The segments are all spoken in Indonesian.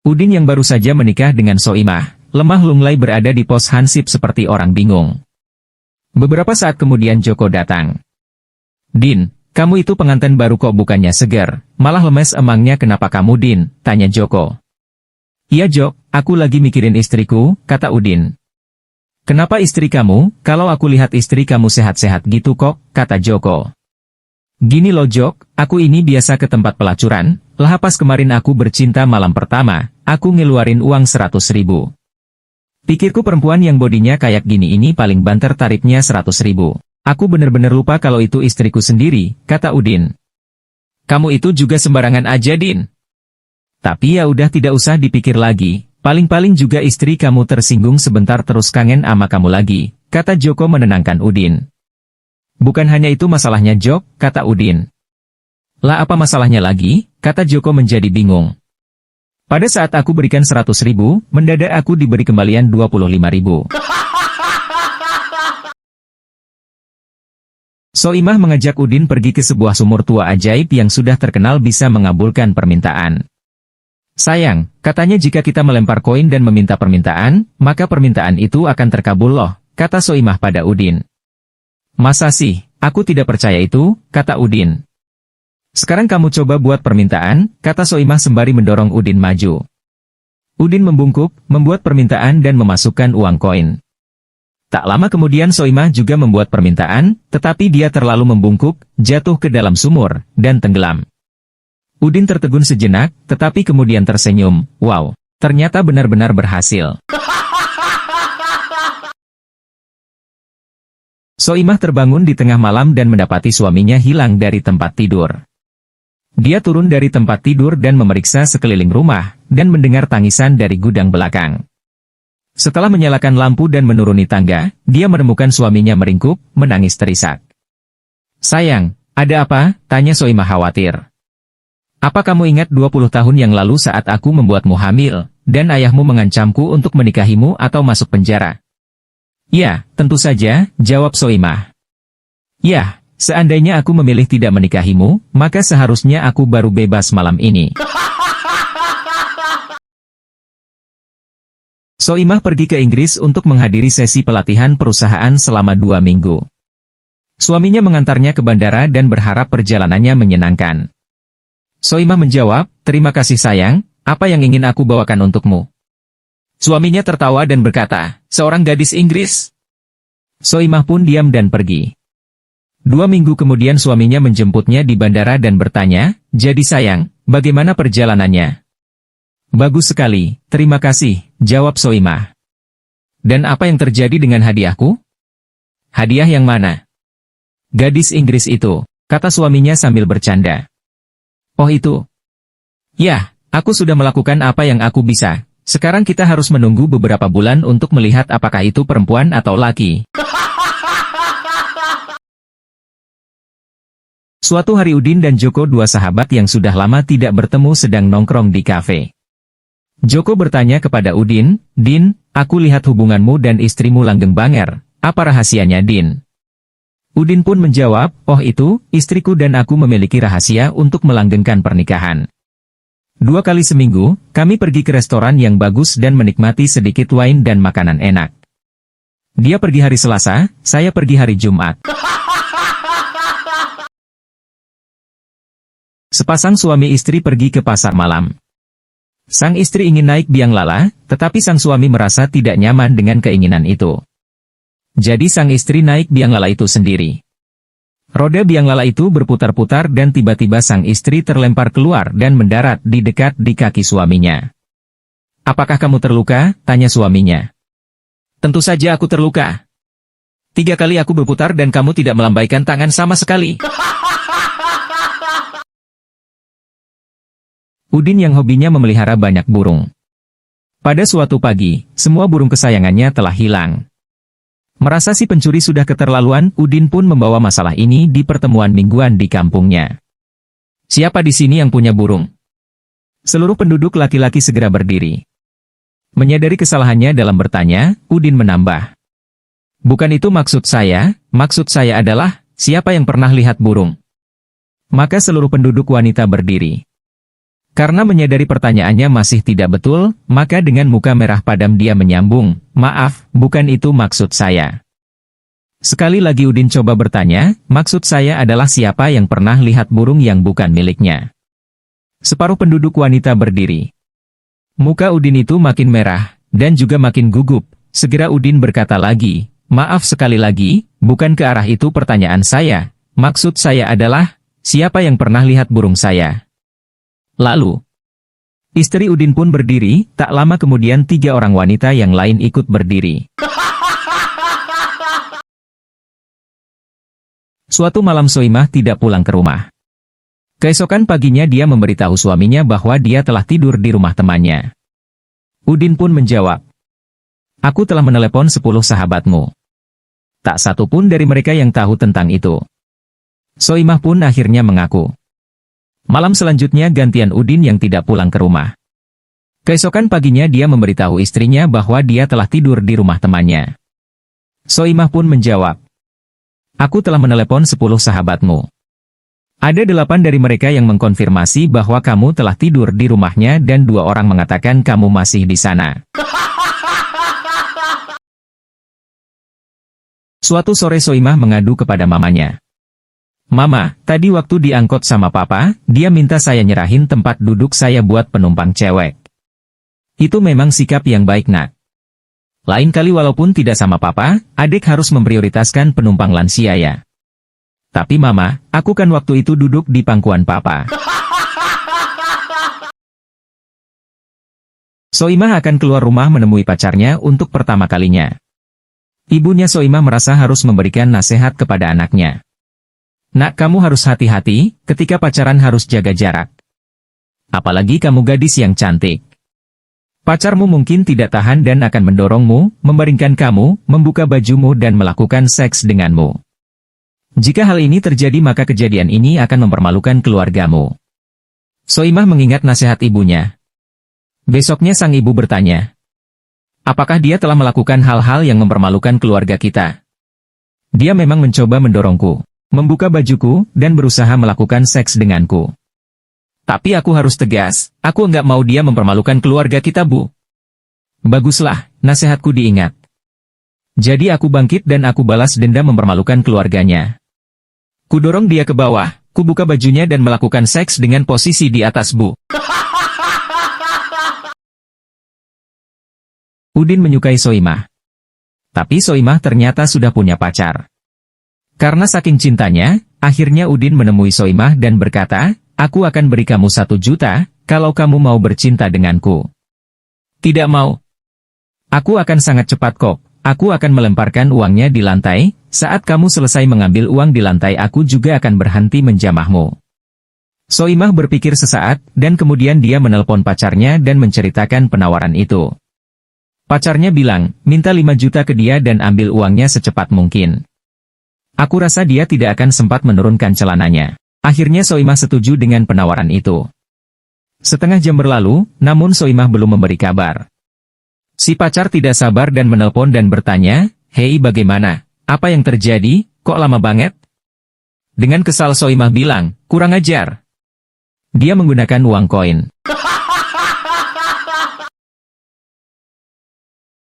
Udin yang baru saja menikah dengan Soimah, lemah lunglai berada di pos hansip seperti orang bingung. Beberapa saat kemudian Joko datang. "Din, kamu itu pengantin baru kok bukannya segar, malah lemes emangnya kenapa kamu Din?" tanya Joko. "Iya Jok, aku lagi mikirin istriku," kata Udin. "Kenapa istri kamu? Kalau aku lihat istri kamu sehat-sehat gitu kok," kata Joko. "Gini loh Jok, aku ini biasa ke tempat pelacuran, lah pas kemarin aku bercinta malam pertama, aku ngeluarin uang 100.000. Pikirku perempuan yang bodinya kayak gini ini paling banter tarifnya 100.000. Aku bener-bener lupa kalau itu istriku sendiri," kata Udin. "Kamu itu juga sembarangan aja Din. Tapi ya udah tidak usah dipikir lagi, paling-paling juga istri kamu tersinggung sebentar terus kangen ama kamu lagi," kata Joko menenangkan Udin. "Bukan hanya itu masalahnya Jok," kata Udin. "Lah apa masalahnya lagi?" kata Joko menjadi bingung. "Pada saat aku berikan 100.000, mendadak aku diberi kembalian 25.000. Soimah mengajak Udin pergi ke sebuah sumur tua ajaib yang sudah terkenal bisa mengabulkan permintaan. "Sayang, katanya jika kita melempar koin dan meminta permintaan, maka permintaan itu akan terkabul loh," kata Soimah pada Udin. "Masa sih, aku tidak percaya itu," kata Udin. "Sekarang kamu coba buat permintaan," kata Soimah sembari mendorong Udin maju. Udin membungkuk, membuat permintaan dan memasukkan uang koin. Tak lama kemudian Soimah juga membuat permintaan, tetapi dia terlalu membungkuk, jatuh ke dalam sumur, dan tenggelam. Udin tertegun sejenak, tetapi kemudian tersenyum. Wow, ternyata benar-benar berhasil. Soimah terbangun di tengah malam dan mendapati suaminya hilang dari tempat tidur. Dia turun dari tempat tidur dan memeriksa sekeliling rumah, dan mendengar tangisan dari gudang belakang. Setelah menyalakan lampu dan menuruni tangga, dia menemukan suaminya meringkuk, menangis terisak. "Sayang, ada apa?" tanya Soimah khawatir. "Apa kamu ingat 20 tahun yang lalu saat aku membuatmu hamil, dan ayahmu mengancamku untuk menikahimu atau masuk penjara?" "Ya, tentu saja," jawab Soimah. "Ya, seandainya aku memilih tidak menikahimu, maka seharusnya aku baru bebas malam ini." Soimah pergi ke Inggris untuk menghadiri sesi pelatihan perusahaan selama 2 minggu. Suaminya mengantarnya ke bandara dan berharap perjalanannya menyenangkan. Soimah menjawab, "Terima kasih sayang, apa yang ingin aku bawakan untukmu?" Suaminya tertawa dan berkata, "Seorang gadis Inggris." Soimah pun diam dan pergi. 2 minggu kemudian suaminya menjemputnya di bandara dan bertanya, "Jadi sayang, bagaimana perjalanannya?" "Bagus sekali, terima kasih," jawab Soimah. "Dan apa yang terjadi dengan hadiahku?" "Hadiah yang mana?" "Gadis Inggris itu," kata suaminya sambil bercanda. "Oh itu? Ya, aku sudah melakukan apa yang aku bisa. Sekarang kita harus menunggu beberapa bulan untuk melihat apakah itu perempuan atau laki." Suatu hari Udin dan Joko, dua sahabat yang sudah lama tidak bertemu, sedang nongkrong di kafe. Joko bertanya kepada Udin, "Din, aku lihat hubunganmu dan istrimu langgeng banger, apa rahasianya Din?" Udin pun menjawab, "Oh itu, istriku dan aku memiliki rahasia untuk melanggengkan pernikahan. 2 kali seminggu, kami pergi ke restoran yang bagus dan menikmati sedikit wine dan makanan enak. Dia pergi hari Selasa, saya pergi hari Jumat." Sepasang suami istri pergi ke pasar malam. Sang istri ingin naik biang lala, tetapi sang suami merasa tidak nyaman dengan keinginan itu. Jadi sang istri naik biang lala itu sendiri. Roda biang lala itu berputar-putar dan tiba-tiba sang istri terlempar keluar dan mendarat di dekat di kaki suaminya. "Apakah kamu terluka?" tanya suaminya. "Tentu saja aku terluka. 3 kali aku berputar dan kamu tidak melambaikan tangan sama sekali." Udin yang hobinya memelihara banyak burung. Pada suatu pagi, semua burung kesayangannya telah hilang. Merasa si pencuri sudah keterlaluan, Udin pun membawa masalah ini di pertemuan mingguan di kampungnya. "Siapa di sini yang punya burung?" Seluruh penduduk laki-laki segera berdiri. Menyadari kesalahannya dalam bertanya, Udin menambah, "Bukan itu maksud saya adalah, siapa yang pernah lihat burung?" Maka seluruh penduduk wanita berdiri. Karena menyadari pertanyaannya masih tidak betul, maka dengan muka merah padam dia menyambung, "Maaf, bukan itu maksud saya." Sekali lagi Udin coba bertanya, "Maksud saya adalah siapa yang pernah lihat burung yang bukan miliknya?" Separuh penduduk wanita berdiri. Muka Udin itu makin merah, dan juga makin gugup. Segera Udin berkata lagi, "Maaf sekali lagi, bukan ke arah itu pertanyaan saya. Maksud saya adalah, siapa yang pernah lihat burung saya?" Lalu, istri Udin pun berdiri, tak lama kemudian 3 orang wanita yang lain ikut berdiri. Suatu malam Soimah tidak pulang ke rumah. Keesokan paginya dia memberitahu suaminya bahwa dia telah tidur di rumah temannya. Udin pun menjawab, "Aku telah menelepon 10 sahabatmu. Tak satu pun dari mereka yang tahu tentang itu." Soimah pun akhirnya mengaku. Malam selanjutnya gantian Udin yang tidak pulang ke rumah. Keesokan paginya dia memberitahu istrinya bahwa dia telah tidur di rumah temannya. Soimah pun menjawab, "Aku telah menelepon 10 sahabatmu. Ada 8 dari mereka yang mengkonfirmasi bahwa kamu telah tidur di rumahnya dan 2 orang mengatakan kamu masih di sana." Suatu sore Soimah mengadu kepada mamanya. "Mama, tadi waktu diangkut sama papa, dia minta saya nyerahin tempat duduk saya buat penumpang cewek. Itu memang sikap yang baik nak. Lain kali walaupun tidak sama papa, adik harus memprioritaskan penumpang lansia ya. Tapi mama, aku kan waktu itu duduk di pangkuan papa." Soimah akan keluar rumah menemui pacarnya untuk pertama kalinya. Ibunya Soimah merasa harus memberikan nasihat kepada anaknya. "Nak, kamu harus hati-hati, ketika pacaran harus jaga jarak. Apalagi kamu gadis yang cantik. Pacarmu mungkin tidak tahan dan akan mendorongmu, membaringkan kamu, membuka bajumu dan melakukan seks denganmu. Jika hal ini terjadi maka kejadian ini akan mempermalukan keluargamu." Soimah mengingat nasihat ibunya. Besoknya sang ibu bertanya, "Apakah dia telah melakukan hal-hal yang mempermalukan keluarga kita?" "Dia memang mencoba mendorongku, membuka bajuku, dan berusaha melakukan seks denganku. Tapi aku harus tegas, aku enggak mau dia mempermalukan keluarga kita, Bu." "Baguslah, nasihatku diingat. Jadi aku bangkit dan aku balas dendam mempermalukan keluarganya. Kudorong dia ke bawah, kubuka bajunya dan melakukan seks dengan posisi di atas, Bu." Udin menyukai Soimah. Tapi Soimah ternyata sudah punya pacar. Karena saking cintanya, akhirnya Udin menemui Soimah dan berkata, "Aku akan beri kamu 1 juta, kalau kamu mau bercinta denganku." "Tidak mau. Aku akan sangat cepat kok, aku akan melemparkan uangnya di lantai, saat kamu selesai mengambil uang di lantai aku juga akan berhenti menjamahmu." Soimah berpikir sesaat, dan kemudian dia menelpon pacarnya dan menceritakan penawaran itu. Pacarnya bilang, "Minta 5 juta ke dia dan ambil uangnya secepat mungkin. Aku rasa dia tidak akan sempat menurunkan celananya." Akhirnya Soimah setuju dengan penawaran itu. Setengah jam berlalu, namun Soimah belum memberi kabar. Si pacar tidak sabar dan menelpon dan bertanya, "Hei, bagaimana? Apa yang terjadi? Kok lama banget?" Dengan kesal Soimah bilang, "Kurang ajar. Dia menggunakan uang koin."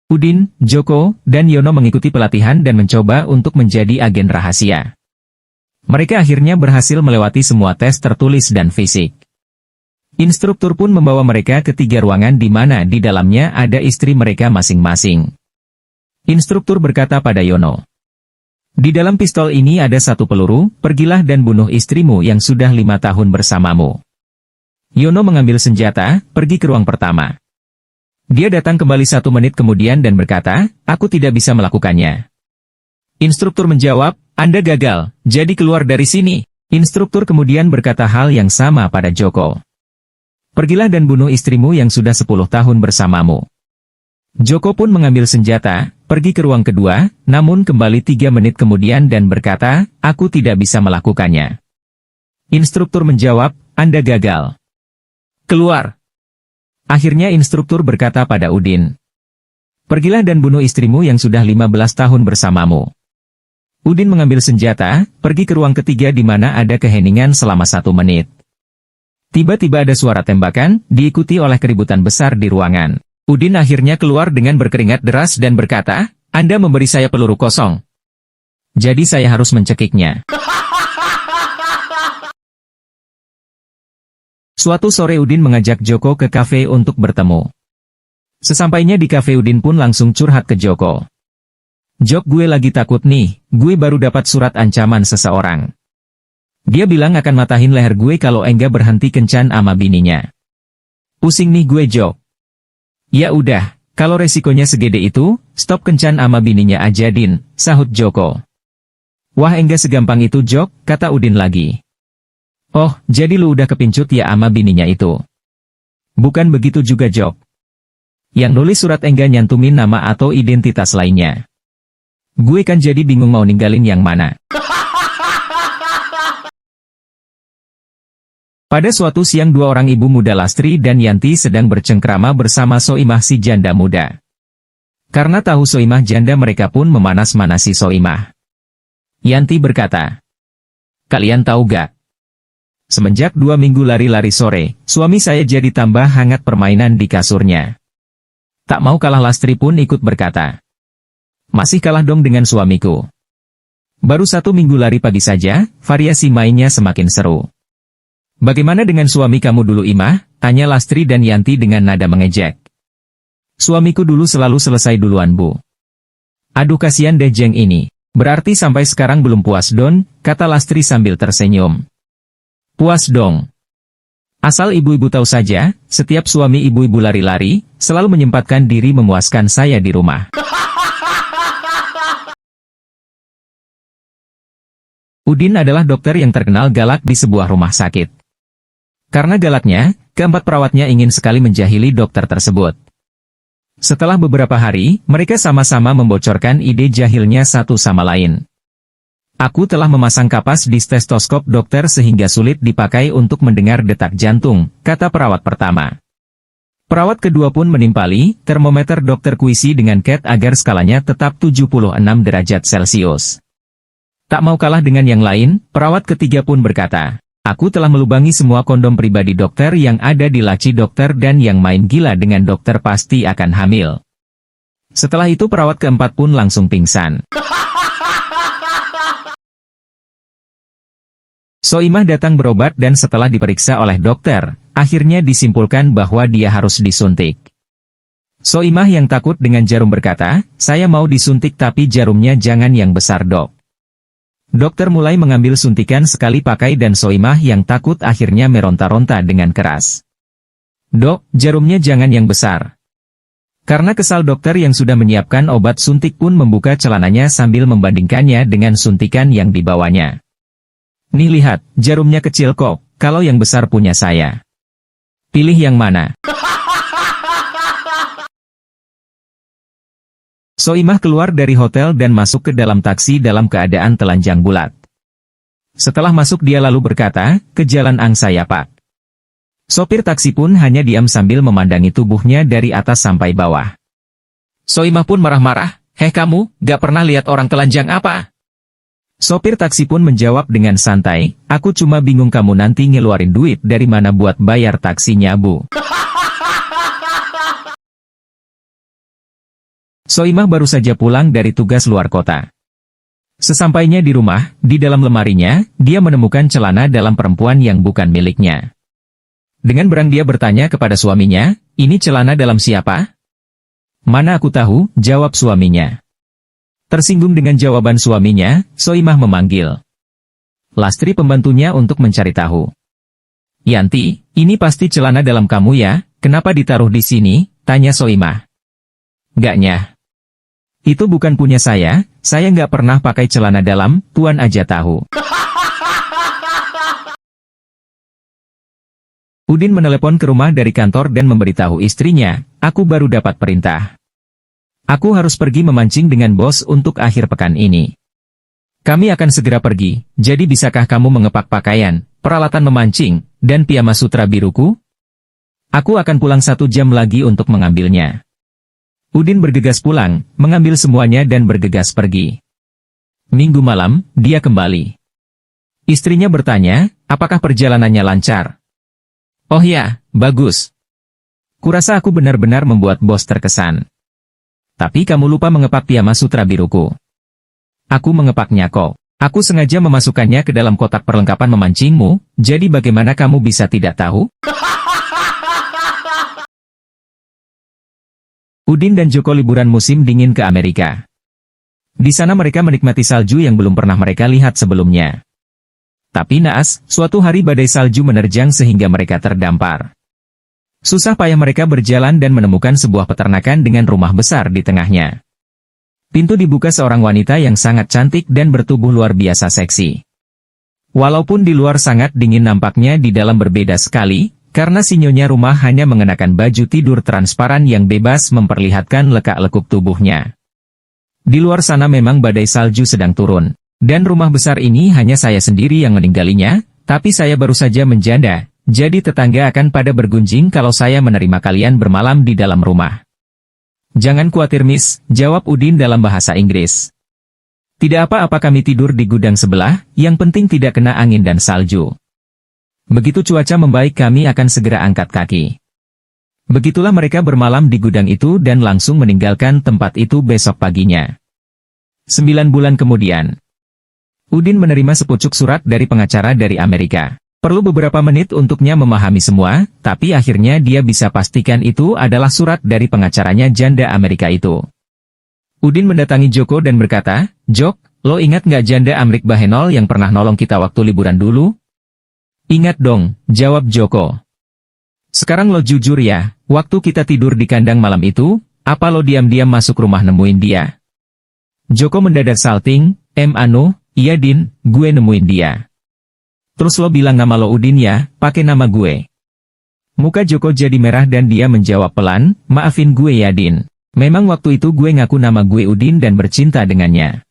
Udin, Joko, dan Yono mengikuti pelatihan dan mencoba untuk menjadi agen rahasia. Mereka akhirnya berhasil melewati semua tes tertulis dan fisik. Instruktur pun membawa mereka ke 3 ruangan di mana di dalamnya ada istri mereka masing-masing. Instruktur berkata pada Yono, "Di dalam pistol ini ada 1 peluru, pergilah dan bunuh istrimu yang sudah 5 tahun bersamamu." Yono mengambil senjata, pergi ke ruang pertama. Dia datang kembali 1 menit kemudian dan berkata, "Aku tidak bisa melakukannya." Instruktur menjawab, "Anda gagal, jadi keluar dari sini." Instruktur kemudian berkata hal yang sama pada Joko. "Pergilah dan bunuh istrimu yang sudah 10 tahun bersamamu." Joko pun mengambil senjata, pergi ke ruang kedua, namun kembali 3 menit kemudian dan berkata, "Aku tidak bisa melakukannya." Instruktur menjawab, "Anda gagal. Keluar." Akhirnya instruktur berkata pada Udin, "Pergilah dan bunuh istrimu yang sudah 15 tahun bersamamu." Udin mengambil senjata, pergi ke ruang ketiga di mana ada keheningan selama 1 menit. Tiba-tiba ada suara tembakan, diikuti oleh keributan besar di ruangan. Udin akhirnya keluar dengan berkeringat deras dan berkata, "Anda memberi saya peluru kosong. Jadi saya harus mencekiknya." Suatu sore Udin mengajak Joko ke kafe untuk bertemu. Sesampainya di kafe Udin pun langsung curhat ke Joko. "Jok, gue lagi takut nih, gue baru dapat surat ancaman seseorang. Dia bilang akan matahin leher gue kalau enggak berhenti kencan sama bininya. Pusing nih gue, Jok." "Ya udah, kalau resikonya segede itu, stop kencan sama bininya aja, Din," sahut Joko. "Wah, enggak segampang itu, Jok," kata Udin lagi. "Oh, jadi lu udah kepincut ya ama bininya itu?" "Bukan begitu juga, Jok. Yang nulis surat enggak nyantumin nama atau identitas lainnya. Gue kan jadi bingung mau ninggalin yang mana." Pada suatu siang dua orang ibu muda Lastri dan Yanti sedang bercengkrama bersama Soimah si janda muda. Karena tahu Soimah janda mereka pun memanas-manasi Soimah. Yanti berkata, "Kalian tahu gak? Semenjak 2 minggu lari-lari sore, suami saya jadi tambah hangat permainan di kasurnya." Tak mau kalah Lastri pun ikut berkata, "Masih kalah dong dengan suamiku. Baru 1 minggu lari pagi saja, variasi mainnya semakin seru." "Bagaimana dengan suami kamu dulu, Imah?" tanya Lastri dan Yanti dengan nada mengejek. "Suamiku dulu selalu selesai duluan, Bu." "Aduh, kasihan deh Jeng ini. Berarti sampai sekarang belum puas, Don," kata Lastri sambil tersenyum. "Puas dong. Asal ibu-ibu tahu saja, setiap suami ibu-ibu lari-lari, selalu menyempatkan diri memuaskan saya di rumah." Udin adalah dokter yang terkenal galak di sebuah rumah sakit. Karena galaknya, keempat perawatnya ingin sekali menjahili dokter tersebut. Setelah beberapa hari, mereka sama-sama membocorkan ide jahilnya satu sama lain. "Aku telah memasang kapas di stetoskop dokter sehingga sulit dipakai untuk mendengar detak jantung," kata perawat pertama. Perawat kedua pun menimpali termometer dokter kuisi dengan cat agar skalanya tetap 76 derajat Celcius. Tak mau kalah dengan yang lain, perawat ketiga pun berkata, "Aku telah melubangi semua kondom pribadi dokter yang ada di laci dokter dan yang main gila dengan dokter pasti akan hamil." Setelah itu perawat keempat pun langsung pingsan. Soimah datang berobat dan setelah diperiksa oleh dokter, akhirnya disimpulkan bahwa dia harus disuntik. Soimah yang takut dengan jarum berkata, "Saya mau disuntik tapi jarumnya jangan yang besar, Dok." Dokter mulai mengambil suntikan sekali pakai dan Soimah yang takut akhirnya meronta-ronta dengan keras. "Dok, jarumnya jangan yang besar." Karena kesal dokter yang sudah menyiapkan obat suntik pun membuka celananya sambil membandingkannya dengan suntikan yang dibawanya. "Nih lihat, jarumnya kecil kok, kalau yang besar punya saya. Pilih yang mana?" Soimah keluar dari hotel dan masuk ke dalam taksi dalam keadaan telanjang bulat. Setelah masuk dia lalu berkata, "Ke Jalan Angsa ya Pak." Sopir taksi pun hanya diam sambil memandangi tubuhnya dari atas sampai bawah. Soimah pun marah-marah, "Heh kamu, gak pernah lihat orang telanjang apa?" Sopir taksi pun menjawab dengan santai, "Aku cuma bingung kamu nanti ngeluarin duit dari mana buat bayar taksinya, Bu." Soimah baru saja pulang dari tugas luar kota. Sesampainya di rumah, di dalam lemarinya, dia menemukan celana dalam perempuan yang bukan miliknya. Dengan berang dia bertanya kepada suaminya, "Ini celana dalam siapa?" "Mana aku tahu," jawab suaminya. Tersinggung dengan jawaban suaminya, Soimah memanggil Lastri pembantunya untuk mencari tahu. "Yanti, ini pasti celana dalam kamu ya, kenapa ditaruh di sini?" tanya Soimah. "Gaknya. Itu bukan punya saya nggak pernah pakai celana dalam, Tuan aja tahu." Udin menelepon ke rumah dari kantor dan memberitahu istrinya, "Aku baru dapat perintah. Aku harus pergi memancing dengan bos untuk akhir pekan ini. Kami akan segera pergi, jadi bisakah kamu mengepak pakaian, peralatan memancing, dan piyama sutra biruku? Aku akan pulang 1 jam lagi untuk mengambilnya." Udin bergegas pulang, mengambil semuanya dan bergegas pergi. Minggu malam, dia kembali. Istrinya bertanya, "Apakah perjalanannya lancar?" Oh ya, bagus. Kurasa aku benar-benar membuat bos terkesan. Tapi kamu lupa mengepak piyama sutra biruku. Aku mengepaknya kok. Aku sengaja memasukkannya ke dalam kotak perlengkapan memancingmu, jadi bagaimana kamu bisa tidak tahu? Udin dan Joko liburan musim dingin ke Amerika. Di sana mereka menikmati salju yang belum pernah mereka lihat sebelumnya. Tapi naas, suatu hari badai salju menerjang sehingga mereka terdampar. Susah payah mereka berjalan dan menemukan sebuah peternakan dengan rumah besar di tengahnya. Pintu dibuka seorang wanita yang sangat cantik dan bertubuh luar biasa seksi. Walaupun di luar sangat dingin, nampaknya di dalam berbeda sekali, karena si nyonya rumah hanya mengenakan baju tidur transparan yang bebas memperlihatkan lekak-lekuk tubuhnya. Di luar sana memang badai salju sedang turun. Dan rumah besar ini hanya saya sendiri yang meninggalinnya, tapi saya baru saja menjanda, jadi tetangga akan pada bergunjing kalau saya menerima kalian bermalam di dalam rumah. Jangan khawatir Miss, jawab Udin dalam bahasa Inggris. Tidak apa-apa, kami tidur di gudang sebelah, yang penting tidak kena angin dan salju. Begitu cuaca membaik kami akan segera angkat kaki. Begitulah mereka bermalam di gudang itu dan langsung meninggalkan tempat itu besok paginya. 9 bulan kemudian. Udin menerima sepucuk surat dari pengacara dari Amerika. Perlu beberapa menit untuknya memahami semua, tapi akhirnya dia bisa pastikan itu adalah surat dari pengacaranya janda Amerika itu. Udin mendatangi Joko dan berkata, "Jok, lo ingat nggak janda Amrik Bahenol yang pernah nolong kita waktu liburan dulu?" "Ingat dong," jawab Joko. "Sekarang lo jujur ya, waktu kita tidur di kandang malam itu, apa lo diam-diam masuk rumah nemuin dia?" Joko mendadak salting, "Iya Din, gue nemuin dia." "Terus lo bilang nama lo Udin ya, pakai nama gue?" Muka Joko jadi merah dan dia menjawab pelan, "Maafin gue ya Din. Memang waktu itu gue ngaku nama gue Udin dan bercinta dengannya."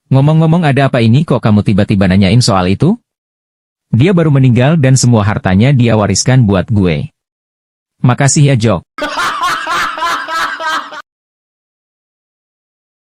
"Ngomong-ngomong, ada apa ini kok kamu tiba-tiba nanyain soal itu?" "Dia baru meninggal dan semua hartanya dia wariskan buat gue." "Makasih ya Jok."